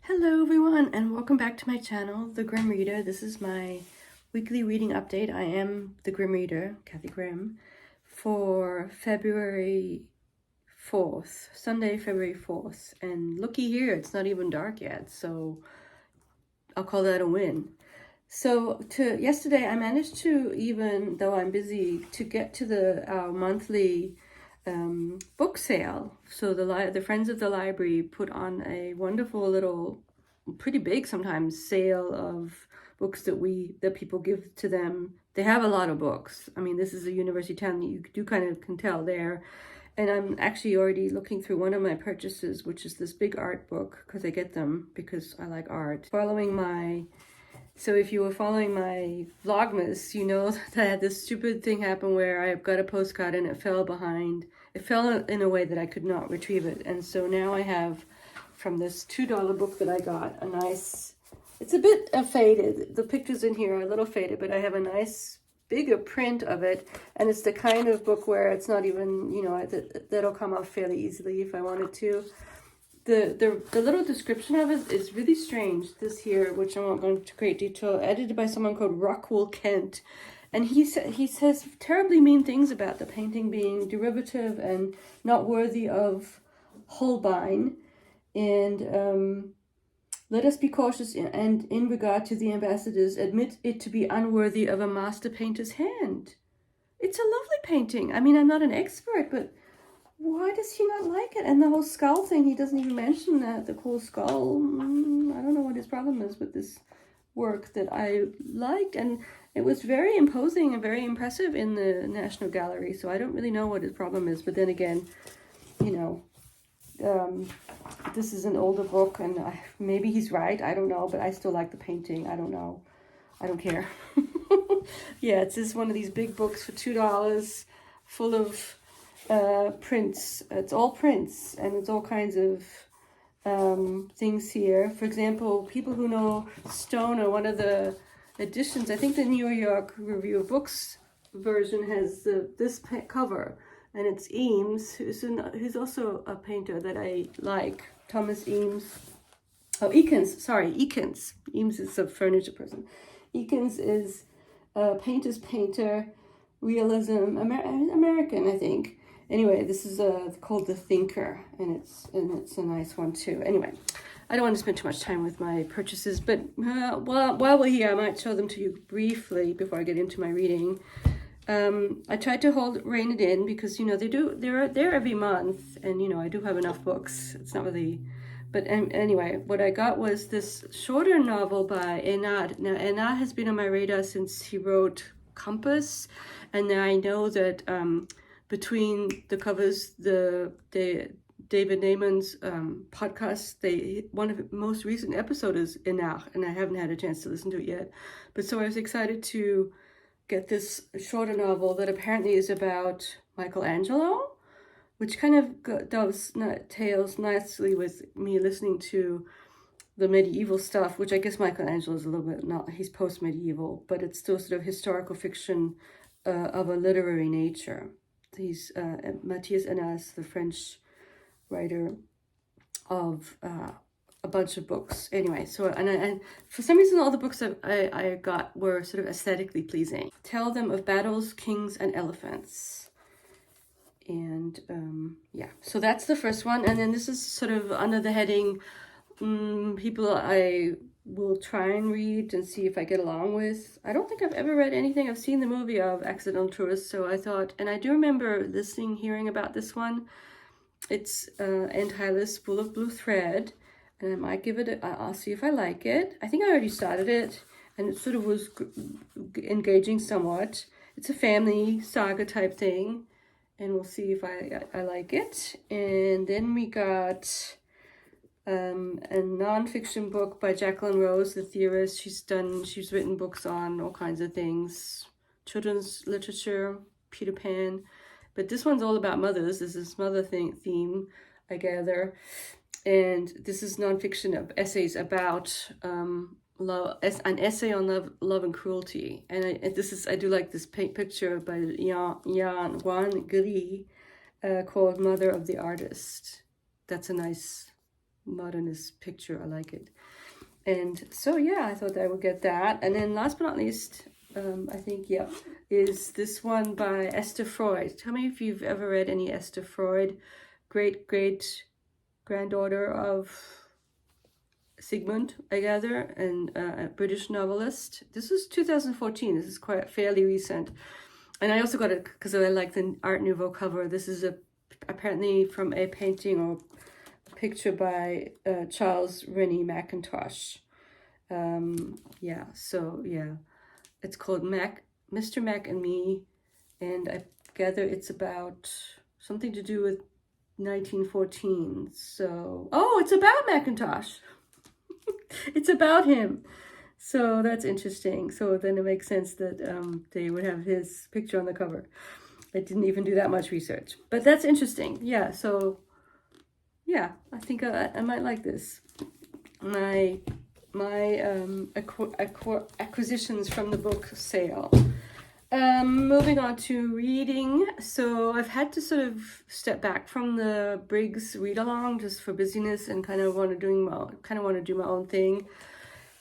Hello everyone and welcome back to my channel, The Grim Reader. This is my weekly reading update. I am The Grim Reader, Kathy Grimm, for February 4th, Sunday, February 4th. And looky here, it's not even dark yet, so I'll call that a win. So yesterday I managed to, even though I'm busy, to get to the monthly book sale. So the Friends of the Library put on a wonderful little, pretty big sometimes, sale of books that people give to them. They have a lot of books. I mean, this is a university town. You do kind of can tell there. And I'm actually already looking through one of my purchases, which is this big art book, because I get them because I like art. So if you were following my Vlogmas, you know that I had this stupid thing happen where I got a postcard and it fell behind. It fell in a way that I could not retrieve it. And so now I have, from this $2 book that I got, a nice, it's a bit faded. The pictures in here are a little faded, but I have a nice bigger print of it. And it's the kind of book where it's not even, you know, that'll come off fairly easily if I wanted to. The little description of it is really strange. This here, which I won't go into great detail, edited by someone called Rockwool Kent. And he says terribly mean things about the painting being derivative and not worthy of Holbein. And let us be cautious and in regard to the ambassadors, admit it to be unworthy of a master painter's hand. It's a lovely painting. I mean, I'm not an expert, but why does he not like it? And the whole skull thing, he doesn't even mention that, the cool skull. I don't know what his problem is with this work that I liked. And it was very imposing and very impressive in the National Gallery. So I don't really know what his problem is. But then again, you know, this is an older book and maybe he's right. I don't know, but I still like the painting. I don't know. I don't care. Yeah, it's just one of these big books for $2 full of prints. It's all prints and it's all kinds of things here. For example, people who know Stoner, one of the editions, I think the New York Review of Books version has this cover, and it's Eames, who's also a painter that I like, Thomas Eames. Oh, Eakins, sorry, Eakins. Eames is a furniture person. Eakins is a painter, realism, American, I think. Anyway, this is called The Thinker, and it's a nice one too. Anyway, I don't want to spend too much time with my purchases, but while we're here, I might show them to you briefly before I get into my reading. I tried to rein it in because, you know, they're there every month, and, you know, I do have enough books. It's not really, but anyway, what I got was this shorter novel by Enad. Now, Enad has been on my radar since he wrote Compass, and now I know that between the covers, the David Naiman's podcast, one of the most recent episodes is Enad, and I haven't had a chance to listen to it yet. But so I was excited to get this shorter novel that apparently is about Michelangelo, which kind of dovetails nicely with me listening to the medieval stuff, which I guess Michelangelo is a little bit, not, he's post-medieval, but it's still sort of historical fiction of a literary nature. He's Matthias Enaz, the French writer of a bunch of books. Anyway, so and for some reason all the books I got were sort of aesthetically pleasing. Tell Them of Battles, Kings, and Elephants. And yeah, so that's the first one. And then this is sort of under the heading people I will try and read and see if I get along with. I don't think I've ever read anything. I've seen the movie of Accidental Tourist, so I thought, and I do remember hearing about this one. It's End Hylas, Full of Blue Thread, and I might give it I'll see if I like it. I think I already started it, and it sort of was engaging somewhat. It's a family saga type thing, and we'll see if I like it. And then we got a nonfiction book by Jacqueline Rose, the theorist. She's written books on all kinds of things, children's literature, Peter Pan, but this one's all about mothers. This is mother theme, I gather, and this is nonfiction of essays about love, an essay on love and cruelty. And I do like this picture by Juan Gris called Mother of the Artist. That's a nice modernist picture. I like it. And so, yeah, I thought I would get that. And then last but not least, I think, yeah, is this one by Esther Freud. Tell me if you've ever read any Esther Freud, great-great-granddaughter of Sigmund, I gather, and a British novelist. This is 2014. This is quite fairly recent. And I also got it because I like the Art Nouveau cover. This is apparently from a painting or picture by Charles Rennie Mackintosh. Yeah, so yeah, it's called Mr. Mac and Me, and I gather it's about something to do with 1914. So, oh, it's about Mackintosh. It's about him. So that's interesting. So then it makes sense that they would have his picture on the cover. I didn't even do that much research, but that's interesting. Yeah, so yeah, I think I might like this. My acquisitions from the book sale. Moving on to reading. So I've had to sort of step back from the Briggs read along just for busyness and kind of want to do my own thing.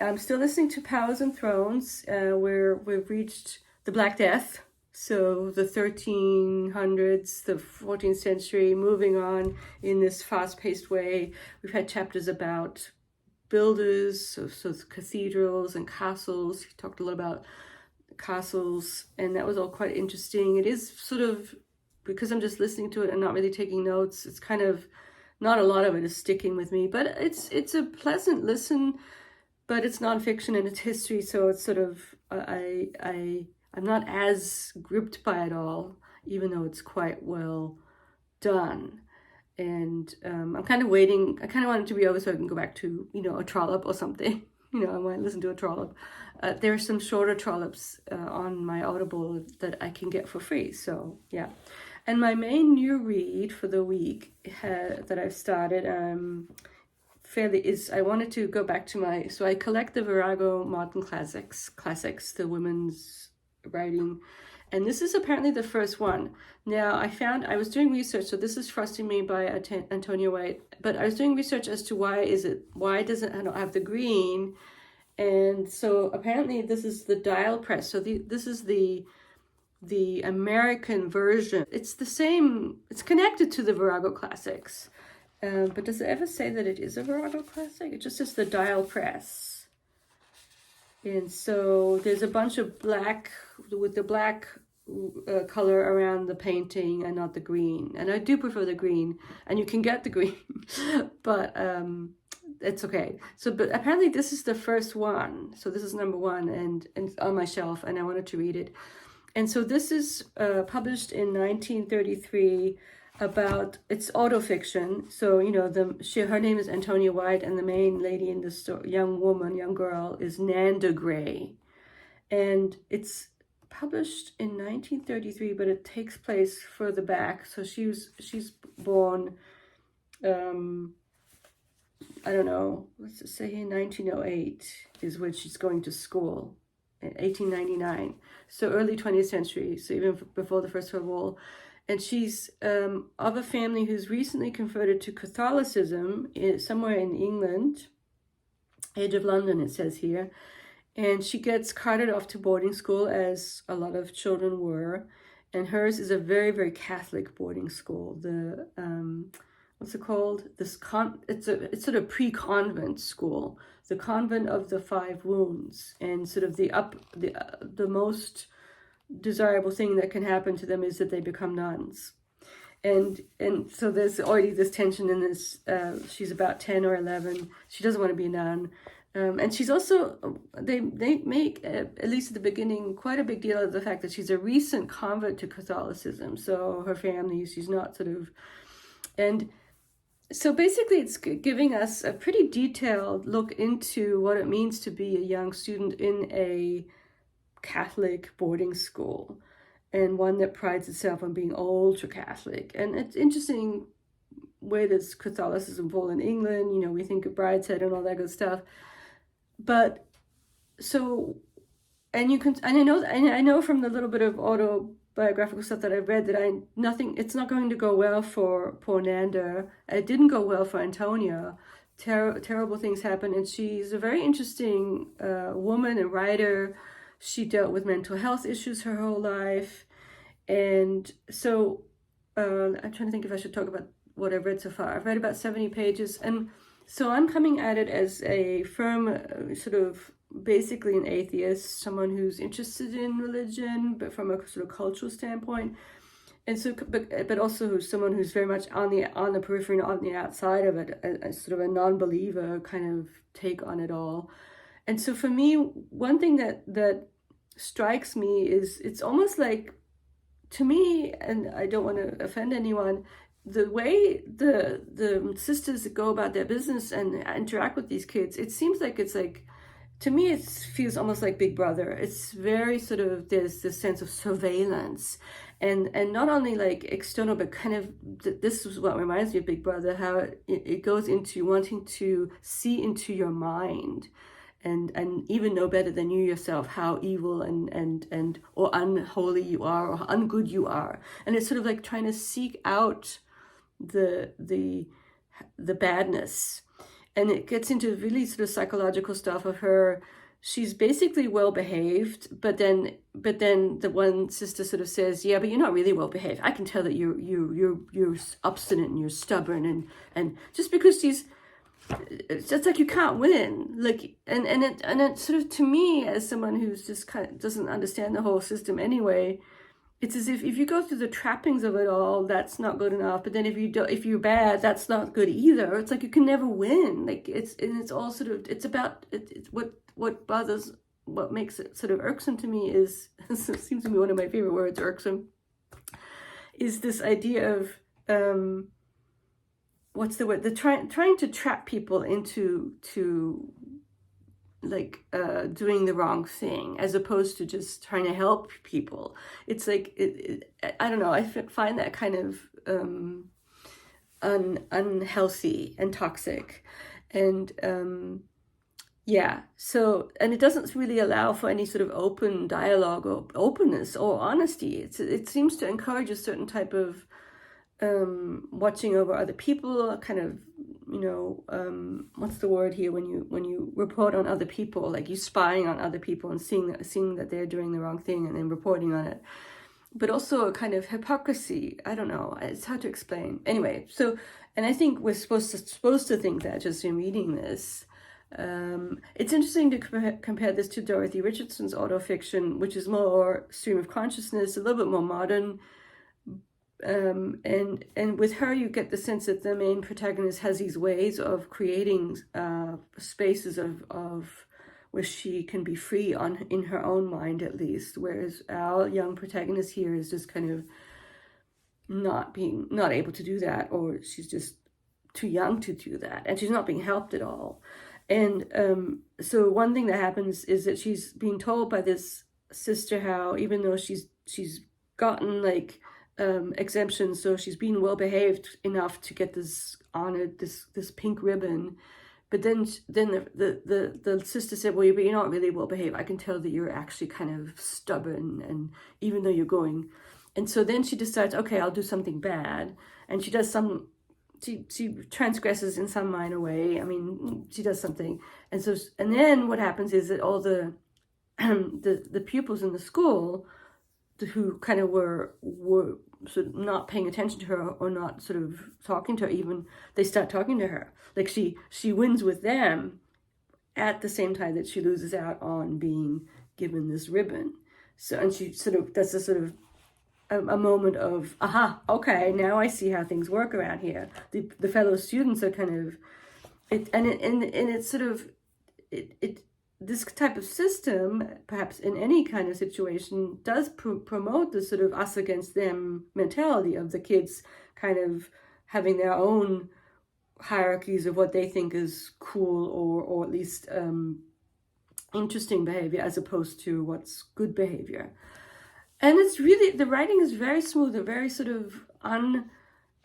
I'm still listening to Powers and Thrones, where we've reached the Black Death. So the 1300s, the 14th century, moving on in this fast-paced way. We've had chapters about builders, so cathedrals and castles. He talked a lot about castles, and that was all quite interesting. It is sort of, because I'm just listening to it and not really taking notes, it's kind of, not a lot of it is sticking with me, but it's a pleasant listen, but it's nonfiction and it's history, so it's sort of, I'm not as gripped by it all, even though it's quite well done. And I'm kind of waiting. I kind of want it to be over so I can go back to, a trollop or something. I might listen to a trollop. There are some shorter trollops on my Audible that I can get for free. So, yeah. And my main new read for the week that I've started I wanted to go back to so I collect the Virago Modern Classics, the women's writing, and this is apparently the first one. Now I was doing research, so this is Frosting Me by Antonia White, but I was doing research as to why doesn't it have the green, and so apparently this is the dial press, so this is the American version. It's the same, it's connected to the Virago Classics, but does it ever say that it is a Virago Classic? It just says the dial press. And so there's a bunch of black, with the black color around the painting and not the green. And I do prefer the green, and you can get the green, but it's okay. So, but apparently this is the first one. So this is number one, and it's on my shelf, and I wanted to read it. And so this is published in 1933. It's autofiction. So, her name is Antonia White, and the main lady in the story, young girl, is Nanda Gray. And it's published in 1933, but it takes place further back. So she's born, I don't know, let's just say in 1908 is when she's going to school, in 1899. So early 20th century, so even before the First World War. And she's of a family who's recently converted to Catholicism somewhere in England, Age of London, it says here. And she gets carted off to boarding school, as a lot of children were. And hers is a very, very Catholic boarding school. The, what's it called? It's sort of pre-convent school. The Convent of the Five Wounds. And sort of the most desirable thing that can happen to them is that they become nuns, and so there's already this tension in this. She's about 10 or 11. She doesn't want to be a nun, and she's also, they make at least at the beginning quite a big deal of the fact that she's a recent convert to Catholicism. So her family, she's not sort of, and so basically it's giving us a pretty detailed look into what it means to be a young student in a Catholic boarding school, and one that prides itself on being ultra Catholic. And it's interesting where does Catholicism fall in England. We think of Brideshead and all that good stuff, but so, and I know from the little bit of autobiographical stuff that I've read that it's not going to go well for poor Nanda. It didn't go well for Antonia, terrible things happen. And she's a very interesting woman and writer. She dealt with mental health issues her whole life. And so I'm trying to think if I should talk about what I've read so far. I've read about 70 pages. And so I'm coming at it as a firm, sort of basically an atheist, someone who's interested in religion, but from a sort of cultural standpoint. And so, but also who's someone who's very much on the periphery, on the outside of it, a sort of a non-believer kind of take on it all. And so for me, one thing that strikes me is it's almost like, to me, and I don't want to offend anyone, the way the sisters go about their business and interact with these kids, it seems like it's like, to me, it feels almost like Big Brother. It's very sort of, there's this sense of surveillance, and not only like external, but kind of, this is what reminds me of Big Brother, how it goes into wanting to see into your mind, and even know better than you yourself how evil and or unholy you are, or ungood you are. And it's sort of like trying to seek out the badness. And it gets into really sort of psychological stuff of her. She's basically well behaved, but then the one sister sort of says, "Yeah, but you're not really well behaved. I can tell that you're obstinate and you're stubborn, and just because it's just like you can't win." Like, and it sort of, to me, as someone who's just kind of doesn't understand the whole system anyway, it's as if you go through the trappings of it all, that's not good enough. But then if you're bad, that's not good either. It's like you can never win. Like, it's all sort of, it's about, it's what bothers, what makes it sort of irksome to me is, it seems to be one of my favorite words, irksome, is this idea of, what's the word? Trying to trap people into like doing the wrong thing, as opposed to just trying to help people. It's like, I don't know, I find that kind of unhealthy and toxic. And yeah, so, and it doesn't really allow for any sort of open dialogue or openness or honesty. It seems to encourage a certain type of watching over other people, kind of, what's the word here, when you report on other people, like you spying on other people and seeing that they're doing the wrong thing and then reporting on it. But also a kind of hypocrisy. I don't know, it's hard to explain. Anyway, so, and I think we're supposed to think that just in reading this. It's interesting to compare this to Dorothy Richardson's autofiction, which is more stream of consciousness, a little bit more modern. And with her, you get the sense that the main protagonist has these ways of creating spaces of where she can be free in her own mind, at least, whereas our young protagonist here is just kind of not able to do that, or she's just too young to do that, and she's not being helped at all. And so one thing that happens is that she's being told by this sister how, even though she's gotten like exemptions, so she's been well behaved enough to get this honored, this pink ribbon, but then the sister said, well, but you're not really well behaved. I can tell that you're actually kind of stubborn, and even though you're going, and so then she decides, okay, I'll do something bad, and she does some. She transgresses in some minor way. I mean, she does something, and then what happens is that all the pupils in the school who kind of were sort of not paying attention to her, or not sort of talking to her, even, they start talking to her. Like she wins with them at the same time that she loses out on being given this ribbon. So, and she sort of, that's a sort of a moment of, aha, okay, now I see how things work around here. The fellow students are kind of, it's sort of, this type of system, perhaps in any kind of situation, does promote the sort of us against them mentality of the kids kind of having their own hierarchies of what they think is cool, or at least interesting behavior, as opposed to what's good behavior. And it's really, the writing is very smooth and very sort of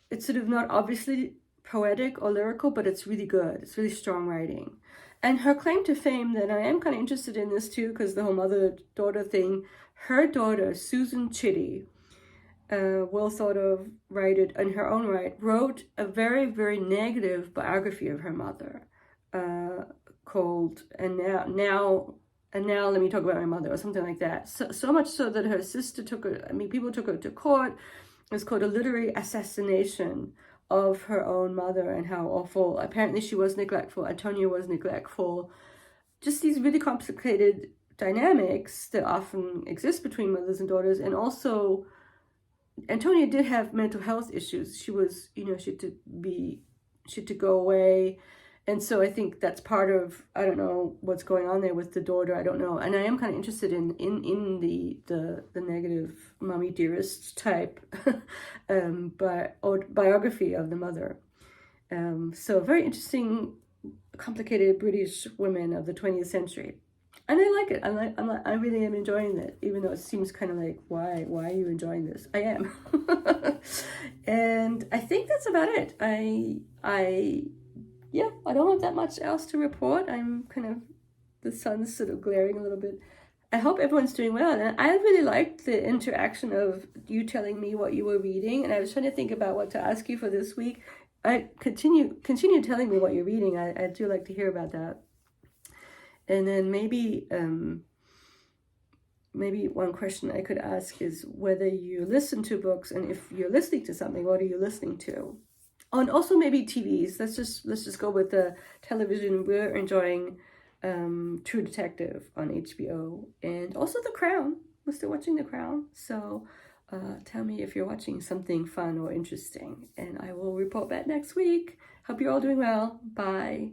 it's sort of not obviously poetic or lyrical, but it's really good. It's really strong writing. And her claim to fame, then, I am kind of interested in this too, because the whole mother-daughter thing, her daughter, Susan Chitty, will sort of write it in her own right, wrote a very, very negative biography of her mother, called and now let me talk about my mother, or something like that. So much so that her sister took her, people took her to court. It was called a literary assassination of her own mother, and how awful. Apparently she was neglectful. Antonia was neglectful. Just these really complicated dynamics that often exist between mothers and daughters. And also, Antonia did have mental health issues. She was, she had to go away. And so I think that's part of, I don't know what's going on there with the daughter. I don't know. And I am kind of interested in the negative mommy dearest type biography of the mother. So very interesting, complicated British women of the 20th century. And I like it. I really am enjoying it, even though it seems kind of like, why are you enjoying this? I am. And I think that's about it. I don't have that much else to report. I'm kind of, the sun's sort of glaring a little bit. I hope everyone's doing well. And I really liked the interaction of you telling me what you were reading. And I was trying to think about what to ask you for this week. I continue telling me what you're reading. I do like to hear about that. And then maybe one question I could ask is whether you listen to books, and if you're listening to something, what are you listening to? And also maybe TVs. Let's just go with the television. We're enjoying True Detective on HBO, and also The Crown. We're still watching The Crown. So tell me if you're watching something fun or interesting, and I will report back next week. Hope you're all doing well. Bye.